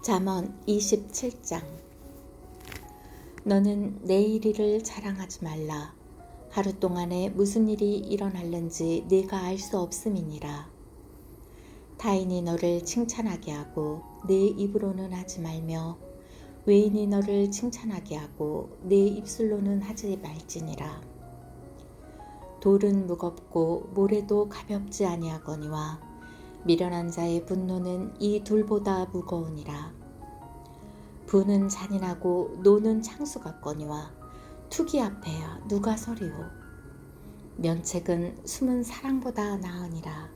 잠언 27장. 너는 내일 일을 자랑하지 말라. 하루 동안에 무슨 일이 일어날는지 네가 알 수 없음이니라. 타인이 너를 칭찬하게 하고 내 입으로는 하지 말며 외인이 너를 칭찬하게 하고 내 입술로는 하지 말지니라. 돌은 무겁고 모래도 가볍지 아니하거니와 미련한 자의 분노는 이 둘보다 무거우니라. 부는 잔인하고 노는 창수 같거니와 투기 앞에 누가 서리오. 면책은 숨은 사랑보다 나으니라.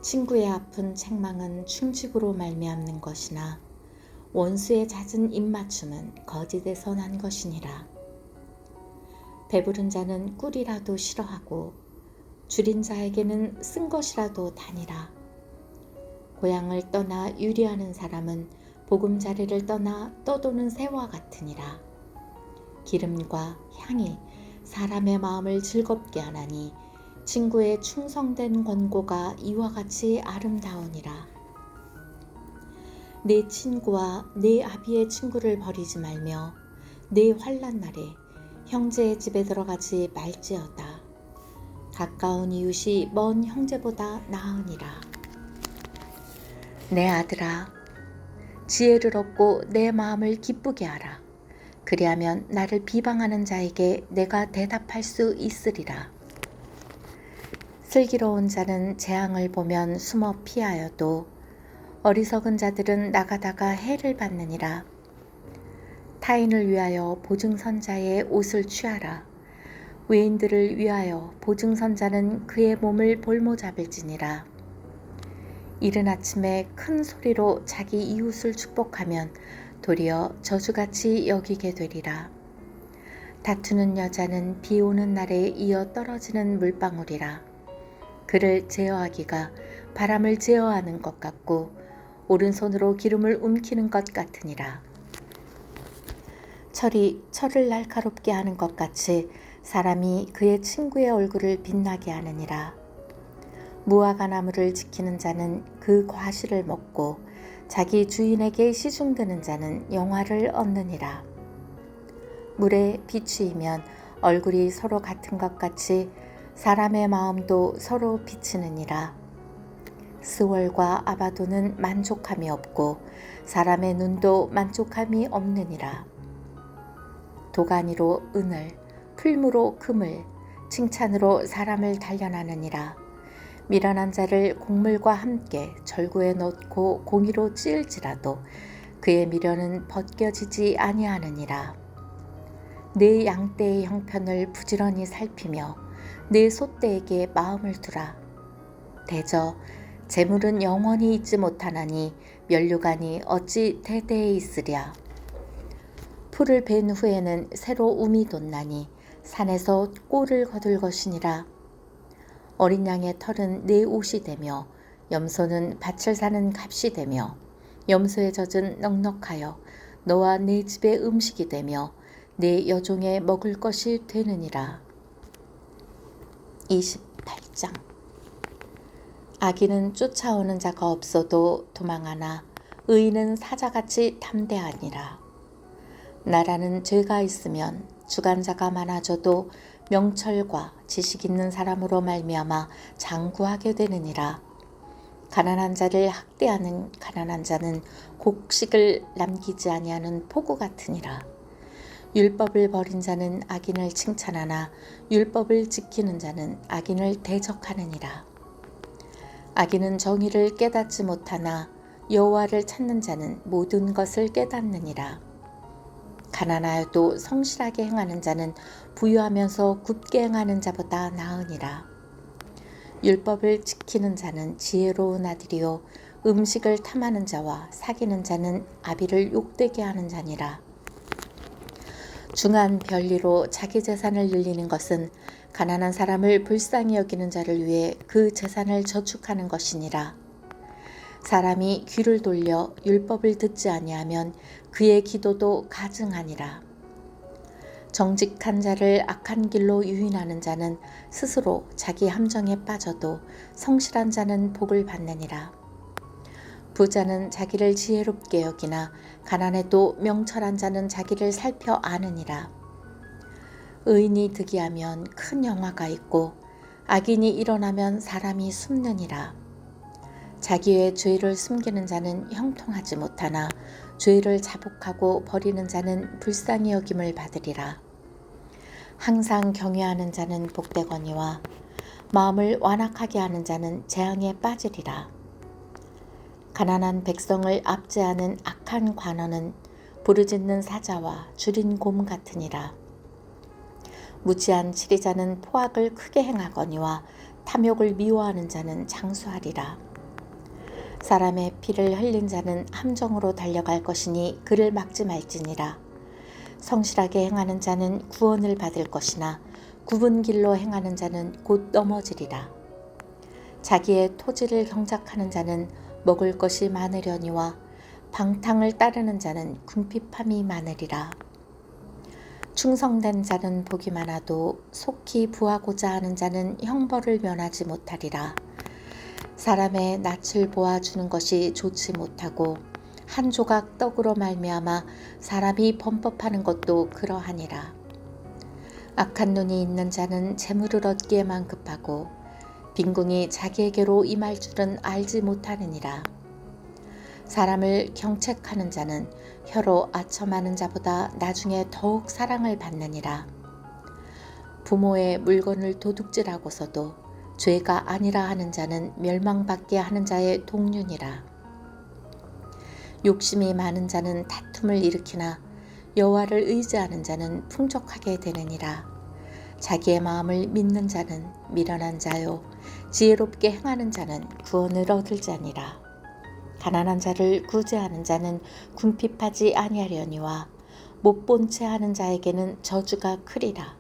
친구의 아픈 책망은 충직으로 말미암는 것이나 원수의 잦은 입맞춤은 거짓에서 난 것이니라. 배부른 자는 꿀이라도 싫어하고 줄인 자에게는 쓴 것이라도 다니라. 고향을 떠나 유리하는 사람은 보금자리를 떠나 떠도는 새와 같으니라. 기름과 향이 사람의 마음을 즐겁게 하나니 친구의 충성된 권고가 이와 같이 아름다우니라. 내 친구와 내 아비의 친구를 버리지 말며 내 환난 날에 형제의 집에 들어가지 말지어다. 가까운 이웃이 먼 형제보다 나으니라. 내 아들아, 지혜를 얻고 내 마음을 기쁘게 하라. 그리하면 나를 비방하는 자에게 내가 대답할 수 있으리라. 슬기로운 자는 재앙을 보면 숨어 피하여도 어리석은 자들은 나가다가 해를 받느니라. 타인을 위하여 보증선자의 옷을 취하라. 외인들을 위하여 보증선자는 그의 몸을 볼모잡을지니라. 이른 아침에 큰 소리로 자기 이웃을 축복하면 도리어 저주같이 여기게 되리라. 다투는 여자는 비 오는 날에 이어 떨어지는 물방울이라. 그를 제어하기가 바람을 제어하는 것 같고 오른손으로 기름을 움키는 것 같으니라. 철이 철을 날카롭게 하는 것 같이 사람이 그의 친구의 얼굴을 빛나게 하느니라. 무화과 나무를 지키는 자는 그 과실을 먹고 자기 주인에게 시중드는 자는 영화를 얻느니라. 물에 비추이면 얼굴이 서로 같은 것 같이 사람의 마음도 서로 비치느니라. 스월과 아바도는 만족함이 없고 사람의 눈도 만족함이 없느니라. 도가니로 은을, 풀무로 금을, 칭찬으로 사람을 단련하느니라. 미련한 자를 곡물과 함께 절구에 넣고 공이로 찌을지라도 그의 미련은 벗겨지지 아니하느니라. 내 양떼의 형편을 부지런히 살피며 내 소떼에게 마음을 두라. 대저 재물은 영원히 있지 못하나니 면류관이 어찌 대대에 있으랴. 풀을 벤 후에는 새로 움이 돋나니 산에서 꼴을 거둘 것이니라. 어린 양의 털은 내 옷이 되며 염소는 밭을 사는 값이 되며 염소의 젖은 넉넉하여 너와 내 집의 음식이 되며 내 여종의 먹을 것이 되느니라. 28장. 악인은 쫓아오는 자가 없어도 도망하나 의인은 사자같이 담대하니라. 나라는 죄가 있으면 주관자가 많아져도 명철과 지식 있는 사람으로 말미암아 장구하게 되느니라. 가난한 자를 학대하는 가난한 자는 곡식을 남기지 아니하는 포구 같으니라. 율법을 버린 자는 악인을 칭찬하나 율법을 지키는 자는 악인을 대적하느니라. 악인은 정의를 깨닫지 못하나 여호와를 찾는 자는 모든 것을 깨닫느니라. 가난하여도 성실하게 행하는 자는 부유하면서 굳게 행하는 자보다 나으니라. 율법을 지키는 자는 지혜로운 아들이요 음식을 탐하는 자와 사귀는 자는 아비를 욕되게 하는 자니라. 중한 별리로 자기 재산을 늘리는 것은 가난한 사람을 불쌍히 여기는 자를 위해 그 재산을 저축하는 것이니라. 사람이 귀를 돌려 율법을 듣지 아니하면 그의 기도도 가증하니라. 정직한 자를 악한 길로 유인하는 자는 스스로 자기 함정에 빠져도 성실한 자는 복을 받느니라. 부자는 자기를 지혜롭게 여기나 가난해도 명철한 자는 자기를 살펴 아느니라. 의인이 득이하면 큰 영화가 있고 악인이 일어나면 사람이 숨느니라. 자기의 죄를 숨기는 자는 형통하지 못하나 죄를 자복하고 버리는 자는 불쌍히 여김을 받으리라. 항상 경외하는 자는 복되거니와 마음을 완악하게 하는 자는 재앙에 빠지리라. 가난한 백성을 압제하는 악한 관원은 부르짖는 사자와 줄인 곰 같으니라. 무지한 치리자는 포악을 크게 행하거니와 탐욕을 미워하는 자는 장수하리라. 사람의 피를 흘린 자는 함정으로 달려갈 것이니 그를 막지 말지니라. 성실하게 행하는 자는 구원을 받을 것이나 굽은 길로 행하는 자는 곧 넘어지리라. 자기의 토지를 경작하는 자는 먹을 것이 많으려니와 방탕을 따르는 자는 궁핍함이 많으리라. 충성된 자는 복이 많아도 속히 부하고자 하는 자는 형벌을 면하지 못하리라. 사람의 낯을 보아주는 것이 좋지 못하고 한 조각 떡으로 말미암아 사람이 범법하는 것도 그러하니라. 악한 눈이 있는 자는 재물을 얻기에만 급하고 빈궁이 자기에게로 임할 줄은 알지 못하느니라. 사람을 경책하는 자는 혀로 아첨하는 자보다 나중에 더욱 사랑을 받느니라. 부모의 물건을 도둑질하고서도 죄가 아니라 하는 자는 멸망받게 하는 자의 동륜이라. 욕심이 많은 자는 다툼을 일으키나 여호와를 의지하는 자는 풍족하게 되느니라. 자기의 마음을 믿는 자는 미련한 자요 지혜롭게 행하는 자는 구원을 얻을 자니라. 가난한 자를 구제하는 자는 궁핍하지 아니하려니와 못 본 채 하는 자에게는 저주가 크리라.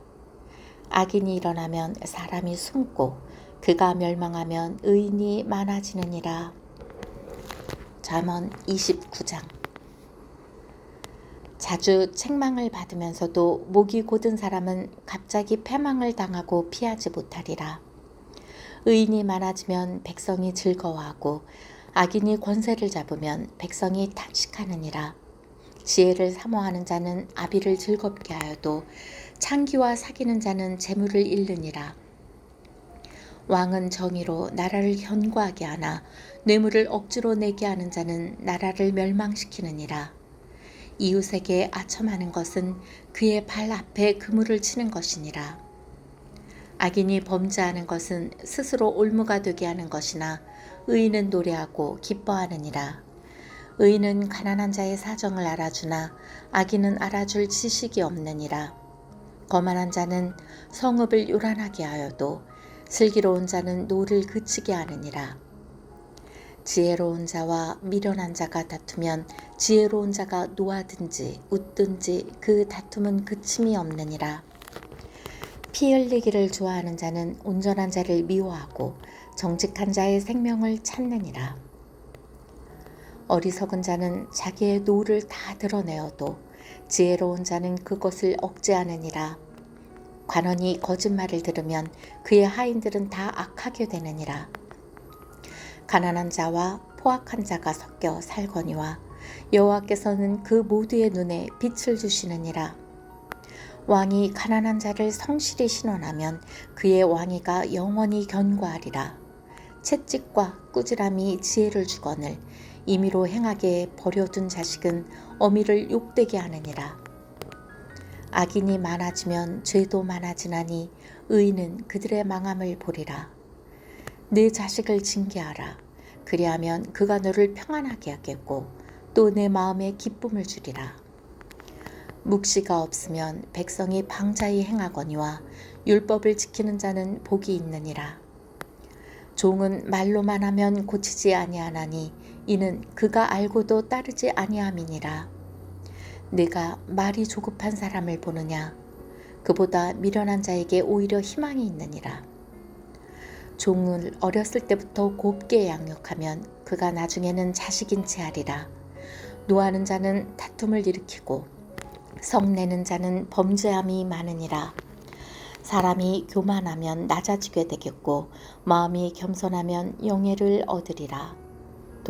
악인이 일어나면 사람이 숨고 그가 멸망하면 의인이 많아지느니라. 잠언 29장. 자주 책망을 받으면서도 목이 곧은 사람은 갑자기 패망을 당하고 피하지 못하리라. 의인이 많아지면 백성이 즐거워하고 악인이 권세를 잡으면 백성이 탄식하느니라. 지혜를 사모하는 자는 아비를 즐겁게 하여도 창기와 사귀는 자는 재물을 잃느니라. 왕은 정의로 나라를 견고하게 하나 뇌물을 억지로 내게 하는 자는 나라를 멸망시키느니라. 이웃에게 아첨하는 것은 그의 발 앞에 그물을 치는 것이니라. 악인이 범죄하는 것은 스스로 올무가 되게 하는 것이나 의인은 노래하고 기뻐하느니라. 의인은 가난한 자의 사정을 알아주나 악인은 알아줄 지식이 없느니라. 거만한 자는 성읍을 요란하게 하여도 슬기로운 자는 노를 그치게 하느니라. 지혜로운 자와 미련한 자가 다투면 지혜로운 자가 노하든지 웃든지 그 다툼은 그침이 없느니라. 피 흘리기를 좋아하는 자는 온전한 자를 미워하고 정직한 자의 생명을 찾느니라. 어리석은 자는 자기의 노를 다 드러내어도 지혜로운 자는 그것을 억제하느니라. 관원이 거짓말을 들으면 그의 하인들은 다 악하게 되느니라. 가난한 자와 포악한 자가 섞여 살거니와 여호와께서는 그 모두의 눈에 빛을 주시느니라. 왕이 가난한 자를 성실히 신원하면 그의 왕위가 영원히 견고하리라. 채찍과 꾸지람이 지혜를 주거늘 임의로 행하게 버려둔 자식은 어미를 욕되게 하느니라. 악인이 많아지면 죄도 많아지나니 의인은 그들의 망함을 보리라. 내 자식을 징계하라. 그리하면 그가 너를 평안하게 하겠고 또 내 마음에 기쁨을 주리라. 묵시가 없으면 백성이 방자히 행하거니와 율법을 지키는 자는 복이 있느니라. 종은 말로만 하면 고치지 아니하나니 이는 그가 알고도 따르지 아니함이니라. 네가 말이 조급한 사람을 보느냐? 그보다 미련한 자에게 오히려 희망이 있느니라. 종을 어렸을 때부터 곱게 양육하면 그가 나중에는 자식인 채 하리라. 노하는 자는 다툼을 일으키고 성내는 자는 범죄함이 많으니라. 사람이 교만하면 낮아지게 되겠고 마음이 겸손하면 영예를 얻으리라.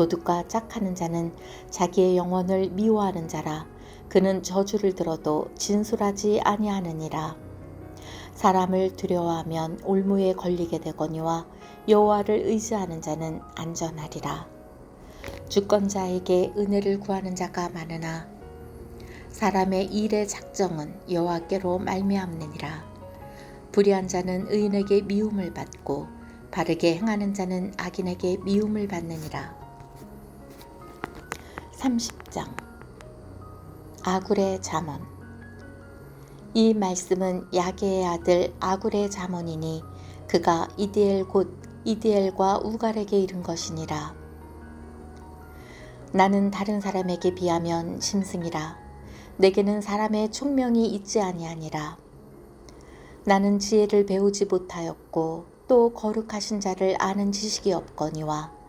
도둑과 짝하는 자는 자기의 영혼을 미워하는 자라. 그는 저주를 들어도 진술하지 아니하느니라. 사람을 두려워하면 올무에 걸리게 되거니와 여호와를 의지하는 자는 안전하리라. 주권자에게 은혜를 구하는 자가 많으나 사람의 일의 작정은 여호와께로 말미암느니라. 불의한 자는 의인에게 미움을 받고 바르게 행하는 자는 악인에게 미움을 받느니라. 30장 아굴의 잠언. 이 말씀은 야게의 아들 아굴의 잠언이니 그가 이디엘 곧 이디엘과 우갈에게 이른 것이니라. 나는 다른 사람에게 비하면 짐승이라. 내게는 사람의 총명이 있지 아니하니라. 나는 지혜를 배우지 못하였고 또 거룩하신 자를 아는 지식이 없거니와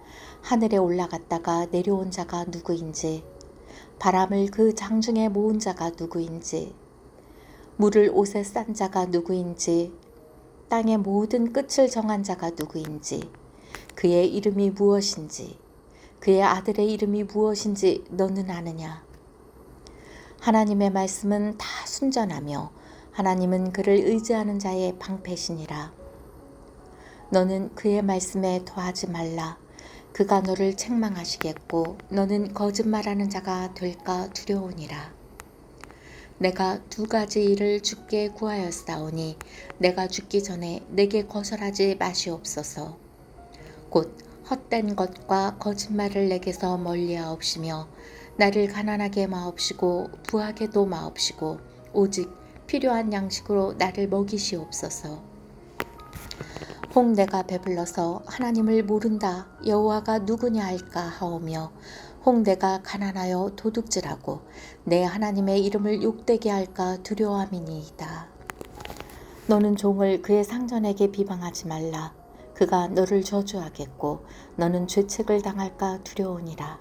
하늘에 올라갔다가 내려온 자가 누구인지 바람을 그 장중에 모은 자가 누구인지 물을 옷에 싼 자가 누구인지 땅의 모든 끝을 정한 자가 누구인지 그의 이름이 무엇인지 그의 아들의 이름이 무엇인지 너는 아느냐. 하나님의 말씀은 다 순전하며 하나님은 그를 의지하는 자의 방패시니라. 너는 그의 말씀에 더하지 말라. 그가 너를 책망하시겠고 너는 거짓말하는 자가 될까 두려우니라. 내가 두 가지 일을 주께 구하였사오니 내가 죽기 전에 내게 거절하지 마시옵소서. 곧 헛된 것과 거짓말을 내게서 멀리하옵시며 나를 가난하게 마옵시고 부하게도 마옵시고 오직 필요한 양식으로 나를 먹이시옵소서. 혹 내가 배불러서 하나님을 모른다 여호와가 누구냐 할까 하오며 혹 내가 가난하여 도둑질하고 내 하나님의 이름을 욕되게 할까 두려워함이니이다. 너는 종을 그의 상전에게 비방하지 말라. 그가 너를 저주하겠고 너는 죄책을 당할까 두려우니라.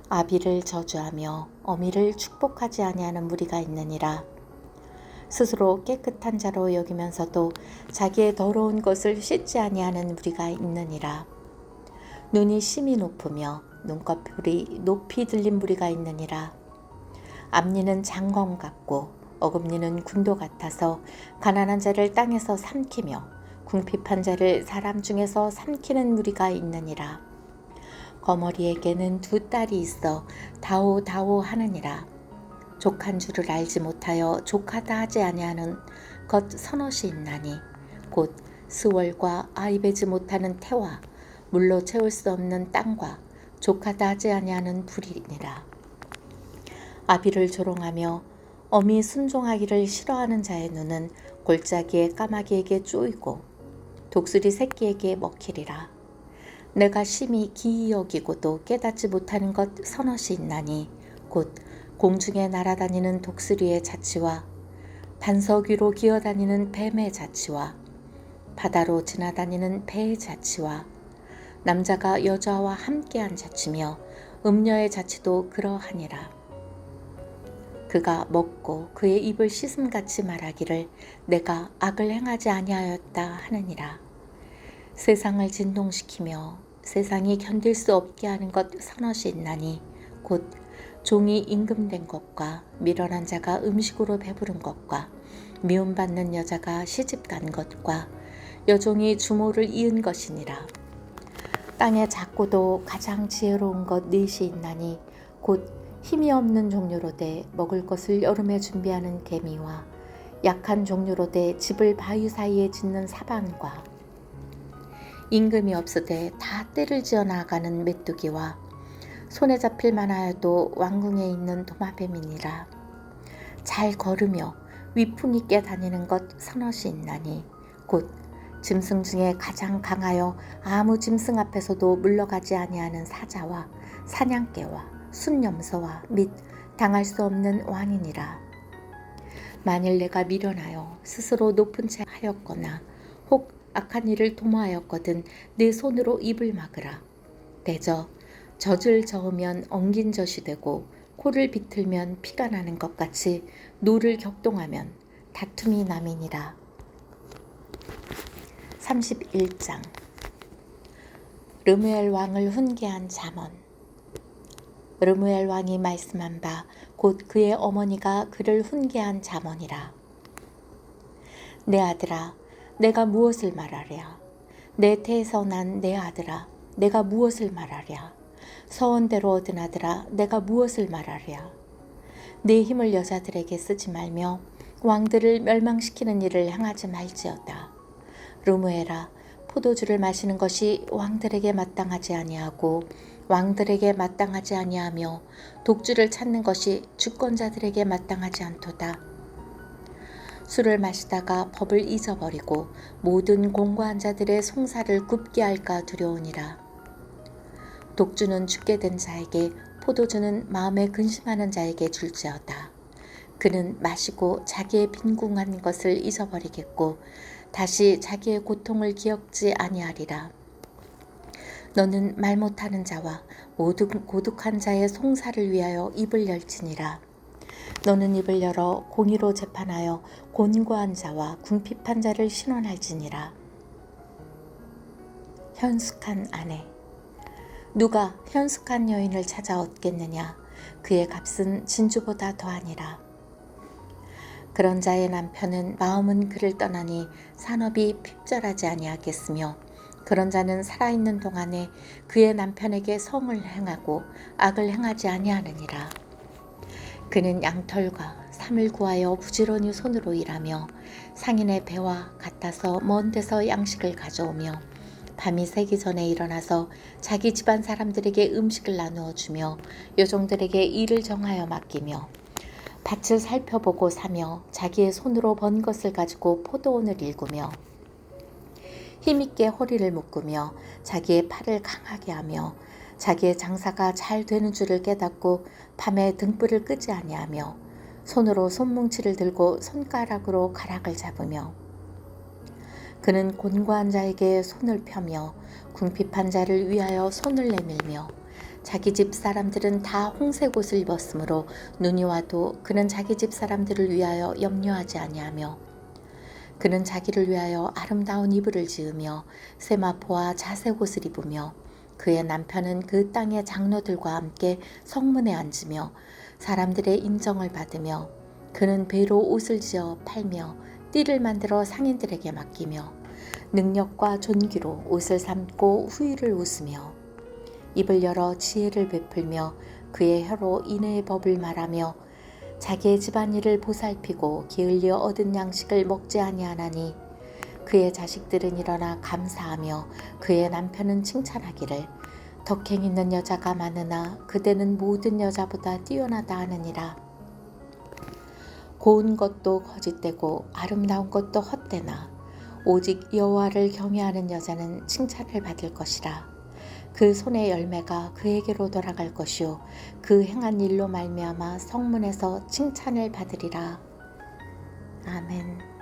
아비를 저주하며 어미를 축복하지 아니하는 무리가 있느니라. 스스로 깨끗한 자로 여기면서도 자기의 더러운 것을 씻지 아니하는 무리가 있느니라. 눈이 심히 높으며 눈꺼풀이 높이 들린 무리가 있느니라. 앞니는 장검 같고 어금니는 군도 같아서 가난한 자를 땅에서 삼키며 궁핍한 자를 사람 중에서 삼키는 무리가 있느니라. 거머리에게는 두 딸이 있어 다오다오 하느니라. 족한 줄을 알지 못하여 족하다 하지 아니하는 것 서넛이 있나니 곧 스월과 아이배지 못하는 태와 물로 채울 수 없는 땅과 족하다 하지 아니하는 불이니라. 아비를 조롱하며 어미 순종하기를 싫어하는 자의 눈은 골짜기에 까마귀에게 쪼이고 독수리 새끼에게 먹히리라. 내가 심히 기이 여기고도 깨닫지 못하는 것 서넛이 있나니 곧 공중에 날아다니는 독수리의 자치와 반석 위로 기어다니는 뱀의 자치와 바다로 지나다니는 배의 자치와 남자가 여자와 함께한 자치며 음녀의 자치도 그러하니라. 그가 먹고 그의 입을 씻음같이 말하기를 내가 악을 행하지 아니하였다 하느니라. 세상을 진동시키며 세상이 견딜 수 없게 하는 것 서넛이 있나니 곧 종이 임금된 것과 미련한 자가 음식으로 배부른 것과 미움받는 여자가 시집간 것과 여종이 주모를 이은 것이니라. 땅에 작고도 가장 지혜로운 것 넷이 있나니 곧 힘이 없는 종류로되 먹을 것을 여름에 준비하는 개미와 약한 종류로되 집을 바위 사이에 짓는 사방과 임금이 없으되 다 때를 지어 나아가는 메뚜기와 손에 잡힐 만하여도 왕궁에 있는 도마뱀이니라. 잘 걸으며 위풍 있게 다니는 것 서넛이 있나니 곧 짐승 중에 가장 강하여 아무 짐승 앞에서도 물러가지 아니하는 사자와 사냥개와 순염소와 및 당할 수 없는 왕이니라. 만일 내가 미련하여 스스로 높은 채 하였거나 혹 악한 일을 도모하였거든 내 손으로 입을 막으라. 대저 젖을 저으면 엉긴 젖이 되고 코를 비틀면 피가 나는 것 같이 노를 격동하면 다툼이 남이니라. 31장 르무엘 왕을 훈계한 잠언. 르무엘 왕이 말씀한 바 곧 그의 어머니가 그를 훈계한 잠언이라. 내 아들아, 내가 무엇을 말하랴? 내 태에서 난 내 아들아, 내가 무엇을 말하랴? 서원대로 얻은 아들아, 내가 무엇을 말하랴? 내 힘을 여자들에게 쓰지 말며 왕들을 멸망시키는 일을 행하지 말지어다. 르무엘아, 포도주를 마시는 것이 왕들에게 마땅하지 아니하고 왕들에게 마땅하지 아니하며 독주를 찾는 것이 주권자들에게 마땅하지 않도다. 술을 마시다가 법을 잊어버리고 모든 공고한 자들의 송사를 굽게 할까 두려우니라. 독주는 죽게 된 자에게, 포도주는 마음에 근심하는 자에게 줄지어다. 그는 마시고 자기의 빈궁한 것을 잊어버리겠고 다시 자기의 고통을 기억지 아니하리라. 너는 말 못하는 자와 모든 고독한 자의 송사를 위하여 입을 열지니라. 너는 입을 열어 공의로 재판하여 곤고한 자와 궁핍한 자를 신원할지니라. 현숙한 아내. 누가 현숙한 여인을 찾아 얻겠느냐? 그의 값은 진주보다 더하니라. 그런 자의 남편은 마음은 그를 떠나니 산업이 핍절하지 아니하겠으며 그런 자는 살아있는 동안에 그의 남편에게 성을 행하고 악을 행하지 아니하느니라. 그는 양털과 삼을 구하여 부지런히 손으로 일하며 상인의 배와 같아서 먼 데서 양식을 가져오며 밤이 새기 전에 일어나서 자기 집안 사람들에게 음식을 나누어 주며 요종들에게 일을 정하여 맡기며 밭을 살펴보고 사며 자기의 손으로 번 것을 가지고 포도원을 일구며 힘있게 허리를 묶으며 자기의 팔을 강하게 하며 자기의 장사가 잘 되는 줄을 깨닫고 밤에 등불을 끄지 아니하며 손으로 손뭉치를 들고 손가락으로 가락을 잡으며 그는 곤고한 자에게 손을 펴며 궁핍한 자를 위하여 손을 내밀며 자기 집 사람들은 다 홍색 옷을 입었으므로 눈이 와도 그는 자기 집 사람들을 위하여 염려하지 아니하며 그는 자기를 위하여 아름다운 이불을 지으며 세마포와 자색 옷을 입으며 그의 남편은 그 땅의 장로들과 함께 성문에 앉으며 사람들의 인정을 받으며 그는 배로 옷을 지어 팔며 띠를 만들어 상인들에게 맡기며 능력과 존귀로 옷을 삼고 후일을 웃으며 입을 열어 지혜를 베풀며 그의 혀로 인애의 법을 말하며 자기의 집안일을 보살피고 게을리어 얻은 양식을 먹지 아니하나니 그의 자식들은 일어나 감사하며 그의 남편은 칭찬하기를 덕행 있는 여자가 많으나 그대는 모든 여자보다 뛰어나다 하느니라. 고운 것도 거짓되고 아름다운 것도 헛되나 오직 여호와를 경외하는 여자는 칭찬을 받을 것이라. 그 손의 열매가 그에게로 돌아갈 것이요 그 행한 일로 말미암아 성문에서 칭찬을 받으리라. 아멘.